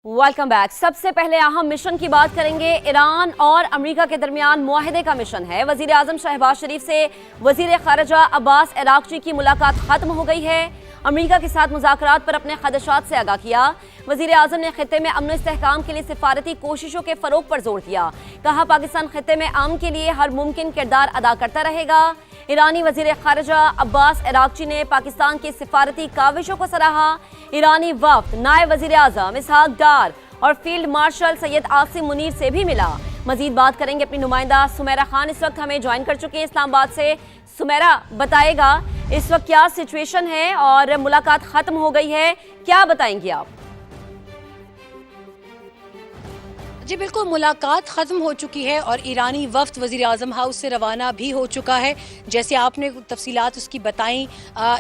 Welcome back. सबसे पहले अहम मिशन की बात करेंगे। ईरान और अमेरिका के दरमियान मुआहदे का मिशन है। वजीर आजम शहबाज शरीफ से वजीर खारजा अब्बास अरागची की मुलाकात खत्म हो गई है। अमेरिका के साथ मुज़ाकरात पर अपने खदशात से आगाह किया। वजीर आजम ने खित्ते में अमन इस्तेहकाम के लिए सिफारती कोशिशों के फरोग पर जोर दिया। कहा पाकिस्तान खित्ते में अमन के लिए हर मुमकिन किरदार अदा करता रहेगा। ईरानी वजीर खारजा अब्बास अरागची ने पाकिस्तान की सिफारती काविशों को सराहा। ईरानी वफ्द नायब वजीर आजम इसहाक डार और फील्ड मार्शल सैयद आसिम मुनीर से भी मिला। मजीद बात करेंगे अपनी नुमाइंदा सुमेरा खान इस वक्त हमें ज्वाइन कर चुकी हैं इस्लामाबाद से। सुमेरा, बताएगा इस वक्त क्या सिचुएशन है और मुलाकात खत्म हो गई है, क्या बताएंगी आप? जी बिल्कुल, मुलाकात ख़त्म हो चुकी है और ईरानी वफ्द वज़ीर आज़म हाउस से रवाना भी हो चुका है। जैसे आपने तफसीलात उसकी बताई,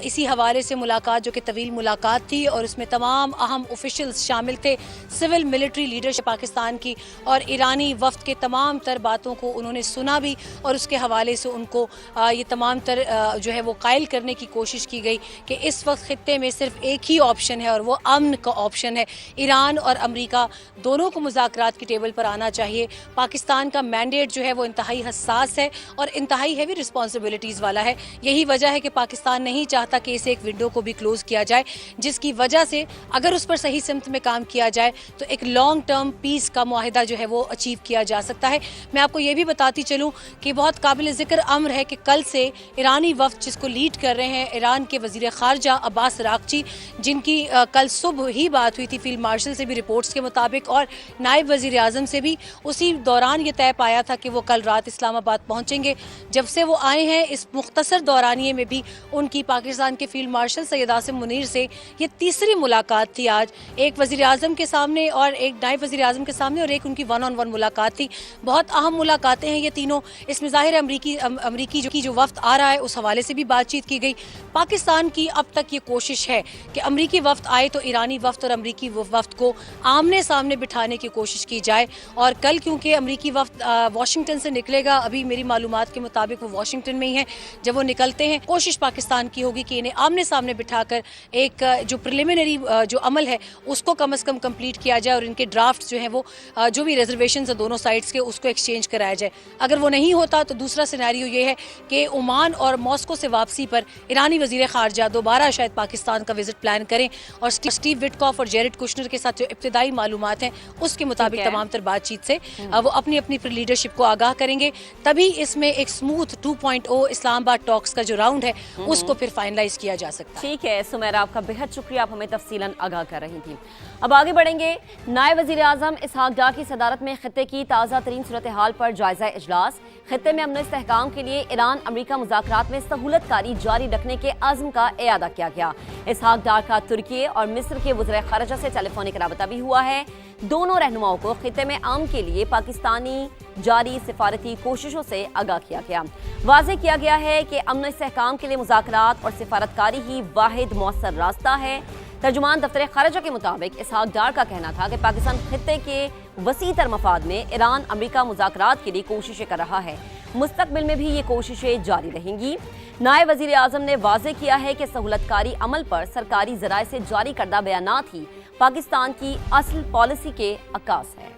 इसी हवाले से मुलाकात जो कि तवील मुलाकात थी और उसमें तमाम अहम ऑफिशियल्स शामिल थे, सिविल मिलिट्री लीडरशिप पाकिस्तान की, और ईरानी वफ्द के तमाम तर बातों को उन्होंने सुना भी और उसके हवाले से उनको ये तमाम तर जो है वो कायल करने की कोशिश की गई कि इस वक्त ख़ित्ते में सिर्फ एक ही ऑप्शन है और वो अमन का ऑप्शन है। ईरान और अमरीका दोनों को मुज़ाकरात की टेबल पर आना चाहिए। पाकिस्तान का मैंडेट जो है वो इंतहाई हसास है और इंतहाई हैवी रिस्पॉन्सिबिलिटीज़ वाला है। यही वजह है कि पाकिस्तान नहीं चाहता कि इस एक विंडो को भी क्लोज़ किया जाए, जिसकी वजह से अगर उस पर सही सिमत में काम किया जाए तो एक लॉन्ग टर्म पीस का मुआहिदा जो है वो अचीव किया जा सकता है। मैं आपको ये भी बताती चलूँ कि बहुत काबिल ज़िक्र अम्र है कि कल से ईरानी वफ्द जिसको लीड कर रहे हैं ईरान के वज़ीर ख़ारजा अब्बास अरागची, जिनकी कल सुबह ही बात हुई थी फील्ड मार्शल से भी रिपोर्ट्स के मुताबिक, और नायब वज़ीर आज़म से भी उसी दौरान ये तय पाया था कि वो कल रात इस्लामाबाद पहुंचेंगे। जब से वो आए हैं इस मुख्तसर दौरानिये में भी उनकी पाकिस्तान के फील्ड मार्शल सैयद आसिम मुनीर से ये तीसरी मुलाकात थी। आज एक वज़ीर आज़म के सामने और एक नायब वज़ीर आज़म के सामने और एक उनकी वन ऑन वन मुलाकात थी। बहुत अहम मुलाकातें हैं ये तीनों। इसमें ज़ाहिर है अमरीकी जो वफ्द आ रहा है उस हवाले से भी बातचीत की गई। पाकिस्तान की अब तक ये कोशिश है कि अमरीकी वफ्द आए तो ईरानी वफ्द और अमरीकी वफ्द को आमने सामने बिठाने की कोशिश की जाए। और कल क्योंकि अमरीकी वफ्द वाशिंगटन से निकलेगा, अभी मेरी मालूमात के मुताबिक वो वाशिंगटन में ही है, जब वो निकलते हैं कोशिश पाकिस्तान की होगी कि इन्हें आमने सामने बिठाकर एक जो प्रिलिमिनरी जो अमल है उसको कम से कम कंप्लीट किया जाए और इनके ड्राफ्ट जो है वो जो भी रिजर्वेशंस है दोनों साइड्स के उसको एक्सचेंज कराया जाए। अगर वो नहीं होता तो दूसरा सिनेरियो ये है कि ओमान और मॉस्को से वापसी पर ईरानी वज़ीर ख़ारजा दोबारा शायद पाकिस्तान का विजिट प्लान करें और स्टीव विटकॉफ और जेरेड कुशनर के साथ जो इब्तिदाई मालूमात हैं उसके मुताबिक तमाम तर बातचीत से वो अपनी अपनी लीडरशिप को आगाह करेंगे। तभी इसमें एक स्मूथ 2.0 इस्लामाबाद टॉक्स का जो राउंड है उसको फिर फाइनलाइज किया जा सकता है। ठीक है सुमेरा, आपका बेहद शुक्रिया, आप हमें तफसीलन आगाह कर रही थी। अब आगे बढ़ेंगे। नायब वज़ीर आज़म इसहाक डार की सदारत में खित्ते की ताज़ा तरीन सूरत हाल पर जायजा इजलास। खित्ते में अमन इस्तेहकाम के लिए ईरान अमरीका मुज़ाकरात में सहूलत कारी जारी रखने के अज़्म का इयादा किया गया। इसहाक डार का तुर्की और मिस्र के वज़ीर ख़ारजा से टेलीफोनिक राबता भी हुआ है। दोनों रहनुमाओं को खित्ते में अमन के लिए पाकिस्तानी जारी सिफारती कोशिशों से आगाह किया गया। वाज़ेह किया गया है कि अमन इस्तेहकाम के लिए मुज़ाकरात और सिफारतकारी ही वाहिद मौसर रास्ता है। तर्जुमान दफ्तर खारजा के मुताबिक इसहाक डार का कहना था कि पाकिस्तान खित्ते के वसी तर मफाद में ईरान अमरीका मुज़ाकरात के लिए कोशिशें कर रहा है। मुस्तकबिल में भी ये कोशिशें जारी रहेंगी। नायब वज़ीर आज़म ने वाज़ेह किया है कि सहूलतकारी अमल पर सरकारी ज़राए से जारी करदा बयानात ही पाकिस्तान की असल पॉलिसी के अक्कास है।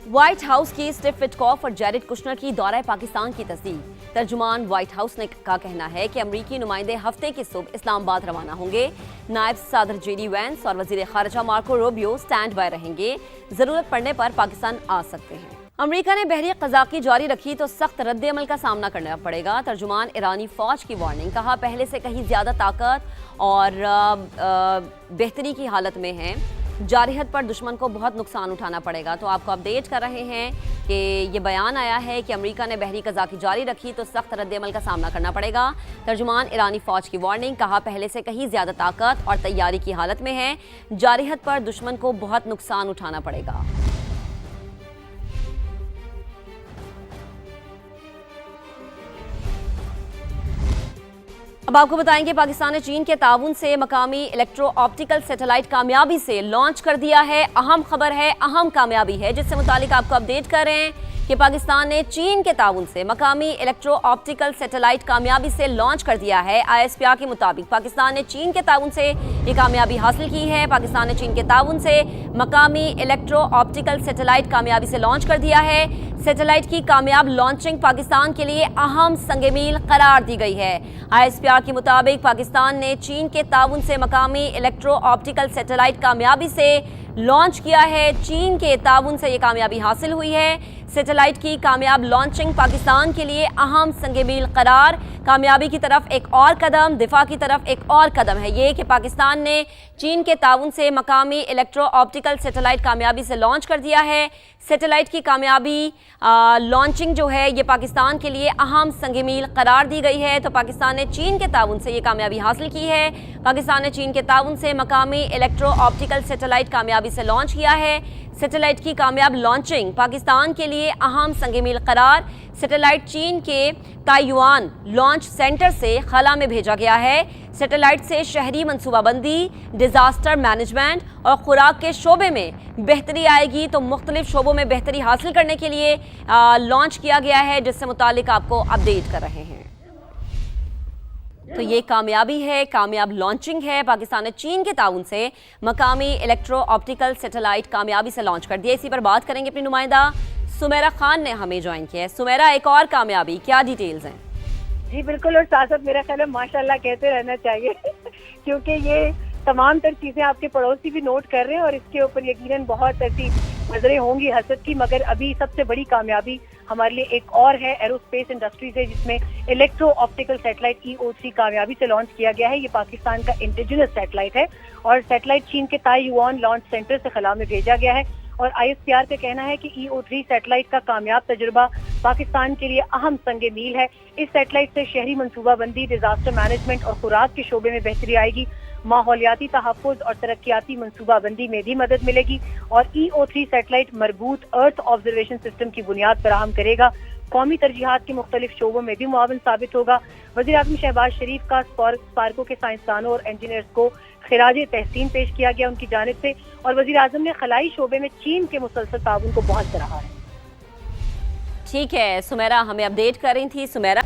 व्हाइट हाउस की स्टीव विटकॉफ और जेरेड कुशनर की दौरा पाकिस्तान की तस्दीक। तर्जुमान व्हाइट हाउस का कहना है कि अमरीकी नुमाइंदे हफ्ते की सुबह इस्लामाबाद रवाना होंगे। नायब सदर जेडी वैंस और वजीर खारजा मार्को रूबियो स्टैंड बाय रहेंगे। जरूरत पड़ने पर पाकिस्तान आ सकते हैं। अमरीका ने बहरी क़ज़ाक़ी जारी रखी तो सख्त रद्द अमल का सामना करना पड़ेगा। तर्जुमान ईरानी फौज की वार्निंग। कहा पहले से कहीं ज्यादा ताकत और बेहतरी की हालत में है। जारहत पर दुश्मन को बहुत नुकसान उठाना पड़ेगा। तो आपको अपडेट कर रहे हैं कि ये बयान आया है कि अमेरिका ने बहरी क़ज़ाक़ी जारी रखी तो सख्त रद्द अमल का सामना करना पड़ेगा। तर्जुमान ईरानी फौज की वार्निंग। कहा पहले से कहीं ज़्यादा ताकत और तैयारी की हालत में है। जारहत पर दुश्मन को बहुत नुकसान उठाना पड़ेगा। अब आपको बताएंगे पाकिस्तान ने चीन के ताउन से मकामी इलेक्ट्रो ऑप्टिकल सैटेलाइट कामयाबी से लॉन्च कर दिया है। अहम खबर है, अहम कामयाबी है जिससे मुतालिक आपको अपडेट कर रहे हैं کہ پاکستان نے چین کے تعاون سے مقامی الیکٹرو آپٹیکل سیٹلائٹ کامیابی سے لانچ کر دیا ہے۔ ISPR کے مطابق پاکستان نے چین کے تعاون سے یہ کامیابی حاصل کی ہے۔ پاکستان نے چین کے تعاون سے مقامی الیکٹرو آپٹیکل سیٹلائٹ کامیابی سے لانچ کر دیا ہے۔ سیٹلائٹ کی کامیاب لانچنگ پاکستان کے لیے اہم سنگ میل قرار دی گئی ہے۔ ISPR کے مطابق پاکستان نے چین کے تعاون سے مقامی الیکٹرو آپٹیکل سیٹلائٹ کامیابی سے لانچ کیا ہے۔ چین کے تعاون سے یہ کامیابی حاصل ہوئی ہے۔ سیٹلائٹ کی کامیاب لانچنگ پاکستان کے لیے اہم سنگ میل قرار، کامیابی کی طرف ایک اور قدم، دفاع کی طرف ایک اور قدم ہے یہ کہ پاکستان نے چین کے تعاون سے مقامی الیکٹرو آپٹیکل سیٹلائٹ کامیابی سے لانچ کر دیا ہے۔ سیٹلائٹ کی کامیابی لانچنگ جو ہے یہ پاکستان کے لیے اہم سنگ میل قرار دی گئی ہے۔ تو پاکستان نے چین کے تعاون سے یہ کامیابی حاصل کی ہے۔ پاکستان نے چین کے تعاون سے مقامی الیکٹرو آپٹیکل سیٹلائٹ کامیابی سے لانچ کیا ہے۔ سیٹلائٹ کی کامیاب لانچنگ پاکستان کے لیے اہم سنگ میل قرار۔ سیٹلائٹ چین کے تائیوان لانچ سینٹر سے خلا میں بھیجا گیا ہے۔ سیٹلائٹ سے شہری منصوبہ بندی، ڈیزاسٹر مینجمنٹ اور خوراک کے شعبے میں بہتری آئے گی۔ تو مختلف شعبوں میں بہتری حاصل کرنے کے لیے لانچ کیا گیا ہے، جس سے متعلق آپ کو اپڈیٹ کر رہے ہیں۔ تو یہ کامیابی ہے، کامیاب لانچنگ ہے۔ پاکستان نے چین کے تعاون سے مقامی الیکٹرو آپٹیکل سیٹلائٹ کامیابی سے لانچ کر دیا۔ اسی پر بات کریں گے، اپنی نمائندہ سمیرہ خان نے ہمیں جوائن کیا ہے۔ سمیرہ، ایک اور کامیابی، کیا ڈیٹیلز ہیں؟ جی بالکل، اور ساتھ ساتھ میرا خیال ہے ماشاءاللہ کہتے رہنا چاہیے کیونکہ یہ تمام تر چیزیں آپ کے پڑوسی بھی نوٹ کر رہے ہیں اور اس کے اوپر یقیناً بہت ایسی نظریں ہوں گی حسد کی، مگر ابھی سب سے بڑی کامیابی ہمارے لیے ایک اور ہے، ایرو اسپیس انڈسٹریز ہے، جس میں الیکٹرو آپٹیکل سیٹلائٹ EO3 کامیابی سے لانچ کیا گیا ہے۔ یہ پاکستان کا انڈیجنس سیٹلائٹ ہے اور سیٹلائٹ چین کے تائیوان لانچ سینٹر سے خلا میں بھیجا گیا ہے۔ اور ISPR کا کہنا ہے کہ EO3 سیٹلائٹ کا کامیاب تجربہ پاکستان کے لیے اہم سنگ میل ہے۔ اس سیٹلائٹ سے شہری منصوبہ بندی، ڈیزاسٹر مینجمنٹ اور خوراک کے شعبے میں بہتری آئے گی، ماحولیاتی تحفظ اور ترقیاتی منصوبہ بندی میں بھی مدد ملے گی، اور EO3 سیٹلائٹ مربوط ارتھ آبزرویشن سسٹم کی بنیاد فراہم کرے گا، قومی ترجیحات کے مختلف شعبوں میں بھی معاون ثابت ہوگا۔ وزیر اعظم شہباز شریف کا اسپارکو کے سائنسدانوں اور انجینئرز کو خراج تحسین پیش کیا گیا ان کی جانب سے، اور وزیر اعظم نے خلائی شعبے میں چین کے مسلسل تعاون کو بہت سراہا ہے۔ ٹھیک ہے سمیرہ، ہمیں اپڈیٹ کر رہی تھی سمیرہ۔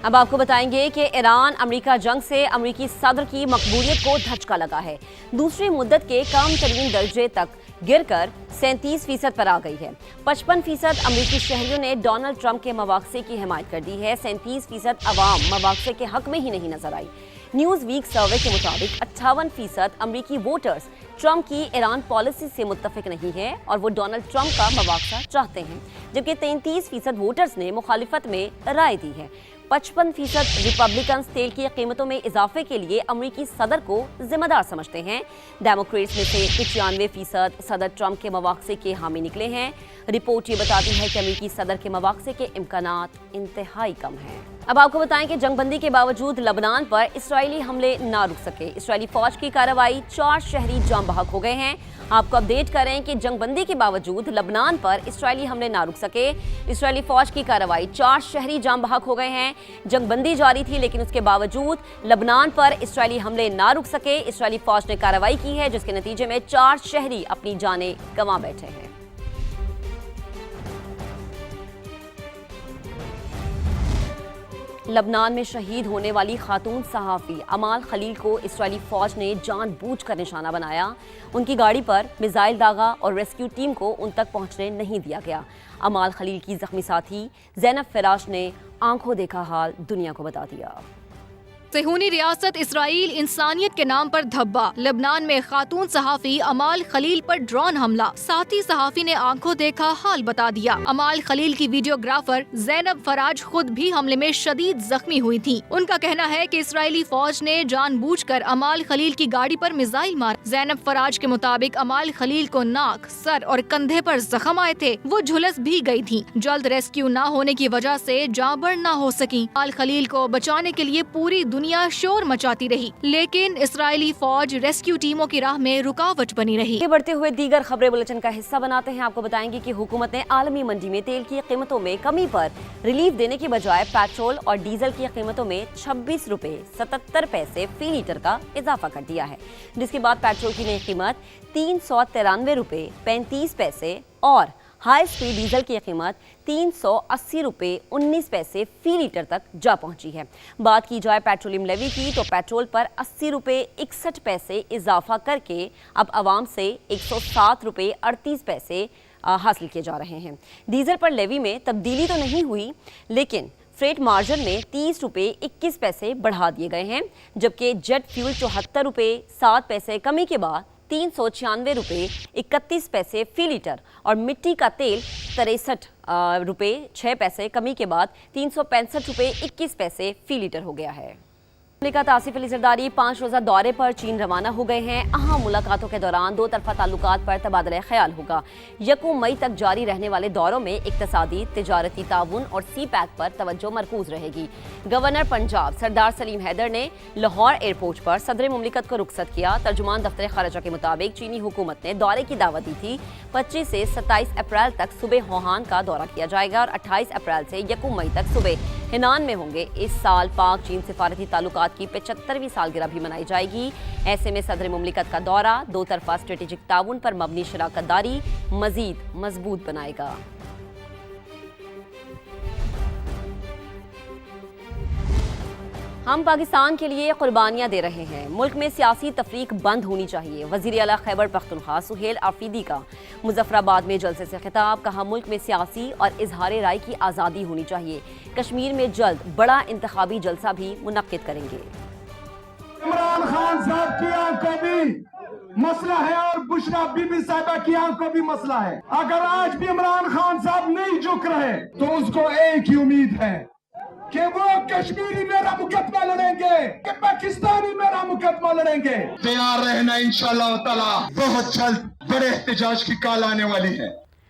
اب آپ کو بتائیں گے کہ ایران امریکہ جنگ سے امریکی صدر کی مقبولیت کو دھچکا لگا ہے۔ دوسری مدت کے کم ترین درجے تک گر کر 37% پر آ گئی ہے۔ 55% امریکی شہریوں نے ڈونلڈ ٹرمپ کے مواخذے کی حمایت کر دی ہے۔ 37% عوام مواخذے کے حق میں ہی نہیں نظر آئی۔ نیوز ویک سروے کے مطابق 58% امریکی ووٹرز ٹرمپ کی ایران پالیسی سے متفق نہیں ہیں اور وہ ڈونلڈ ٹرمپ کا مواخذہ چاہتے ہیں، جبکہ 33% ووٹرز نے مخالفت میں رائے دی ہے۔ 55% ریپبلکنز تیل کی قیمتوں میں اضافے کے لیے امریکی صدر کو ذمہ دار سمجھتے ہیں۔ ڈیموکریٹس میں سے 95% صدر ٹرمپ کے مواخذے کے حامی نکلے ہیں۔ رپورٹ یہ بتاتی ہے کہ امریکی صدر کے مواخذے کے امکانات انتہائی کم ہیں۔ اب آپ کو بتائیں کہ جنگ بندی کے باوجود لبنان پر اسرائیلی حملے نہ رک سکے۔ اسرائیلی فوج کی کارروائی 4 شہری جاں بحق ہو گئے ہیں۔ آپ کو اپڈیٹ کریں کہ جنگ بندی کے باوجود لبنان پر اسرائیلی حملے نہ رک سکے۔ اسرائیلی فوج کی کارروائی 4 شہری جاں بحق ہو گئے ہیں۔ جنگ بندی جاری تھی لیکن اس کے باوجود لبنان پر اسرائیلی حملے نہ رک سکے۔ اسرائیلی فوج نے کارروائی کی ہے جس کے نتیجے میں 4 شہری اپنی جانیں گنوا بیٹھے ہیں۔ لبنان میں شہید ہونے والی خاتون صحافی امال خلیل کو اسرائیلی فوج نے جان بوجھ کر نشانہ بنایا۔ ان کی گاڑی پر میزائل داغا اور ریسکیو ٹیم کو ان تک پہنچنے نہیں دیا گیا۔ امال خلیل کی زخمی ساتھی زینب فراش نے آنکھوں دیکھا حال دنیا کو بتا دیا۔ صہیونی ریاست اسرائیل انسانیت کے نام پر دھبا، لبنان میں خاتون صحافی امال خلیل پر ڈرون حملہ، ساتھی صحافی نے آنکھوں دیکھا حال بتا دیا۔ امال خلیل کی ویڈیوگرافر زینب فراج خود بھی حملے میں شدید زخمی ہوئی تھی۔ ان کا کہنا ہے کہ اسرائیلی فوج نے جان بوجھ کر امال خلیل کی گاڑی پر میزائل مارا۔ زینب فراج کے مطابق امال خلیل کو ناک، سر اور کندھے پر زخم آئے تھے، وہ جھلس بھی گئی تھی۔ جلد ریسکیو نہ ہونے کی وجہ سے جاں بڑھ نہ ہو سکی۔ امال خلیل کو بچانے کے لیے پوری دنیا شور مچاتی رہی، لیکن اسرائیلی فوج ریسکیو ٹیموں کی راہ میں رکاوٹ بنی رہی۔ بڑھتے ہوئے دیگر خبریں بلٹن کا حصہ بناتے ہیں۔ آپ کو بتائیں گے کہ حکومت نے عالمی منڈی میں تیل کی قیمتوں میں کمی پر ریلیف دینے کی بجائے پیٹرول اور ڈیزل کی قیمتوں میں 26 روپے 77 پیسے فی لیٹر کا اضافہ کر دیا ہے، جس کے بعد پیٹرول کی نئی قیمت 393 روپے 35 پیسے اور हाई स्पीड डीजल की कीमत 380 रुपये 19 पैसे फी लीटर तक जा पहुंची है। बात की जाए पेट्रोलियम लेवी की तो पेट्रोल पर 80 रुपये 61 पैसे इजाफा करके अब आवाम से 107 रुपये 38 पैसे हासिल किए जा रहे हैं। डीजल पर लेवी में तब्दीली तो नहीं हुई, लेकिन फ्रेट मार्जिन में 30 रुपये 21 पैसे बढ़ा दिए गए हैं, जबकि जेट फ्यूल 74 रुपये 7 पैसे कमी के बाद 396 रुपये 31 पैसे फी लीटर और मिट्टी का तेल 63 रुपये 6 पैसे कमी के बाद 365 रुपये 21 पैसे फी लीटर हो गया है। मलिका आसिफ अली जरदारी 5 रोज़ा दौरे पर चीन रवाना हो गए हैं। अहम मुलाकातों के दौरान दो तरफा ताल्लुकात पर तबादला ख्याल होगा। 1 मई तक जारी रहने वाले दौरों में इक्तसादी, तिजारती ताउन और सी पैक पर तवज्जो मरकूज रहेगी। गवर्नर पंजाब सरदार सलीम हैदर ने लाहौर एयरपोर्ट पर सदर मुमलिकत को रुखसत किया। तर्जुमान दफ्तर खारजा के मुताबिक चीनी हुकूमत ने दौरे की दावत दी थी। 25 से 27 अप्रैल तक सुबह होहान का दौरा किया जाएगा और 28 अप्रैल से 1 मई तक सुबह हिनान में होंगे। इस साल पाक चीन सिफारती ताल्लुकात की 75वीं सालगिरह भी मनाई जाएगी। ऐसे में सदर मुमलिकत का दौरा दो तरफा स्ट्रेटेजिक ताउन पर मबनी शराकत दारी मजीद मजबूत बनाएगा। हम पाकिस्तान के लिए कुर्बानियां दे रहे हैं। मुल्क में सियासी तफरीक बंद होनी चाहिए। वज़ीर आला खैबर पख्तूनख्वा सुहेल आफरीदी का मुजफ्फराबाद में जलसे से खिताब। कहा, मुल्क में सियासी और इजहार राय की आज़ादी होनी चाहिए। कश्मीर में जल्द बड़ा इंतखाबी जलसा भी मुनक्किद करेंगे। इमरान खान साहब की आंख को भी मसला है और बुशरा बीबी साहिबा की आंख को भी मसला है। अगर आज भी इमरान खान साहब नहीं झुक रहे तो उसको एक ही उम्मीद है कि वो कश्मीरी मेरा मुकदमा लड़ेंगे, कि पाकिस्तानी मेरा मुकदमा लड़ेंगे। तैयार रहना इंशाअल्लाह ताला, बहुत जल्द बड़े एहतजाज की काल आने वाली है।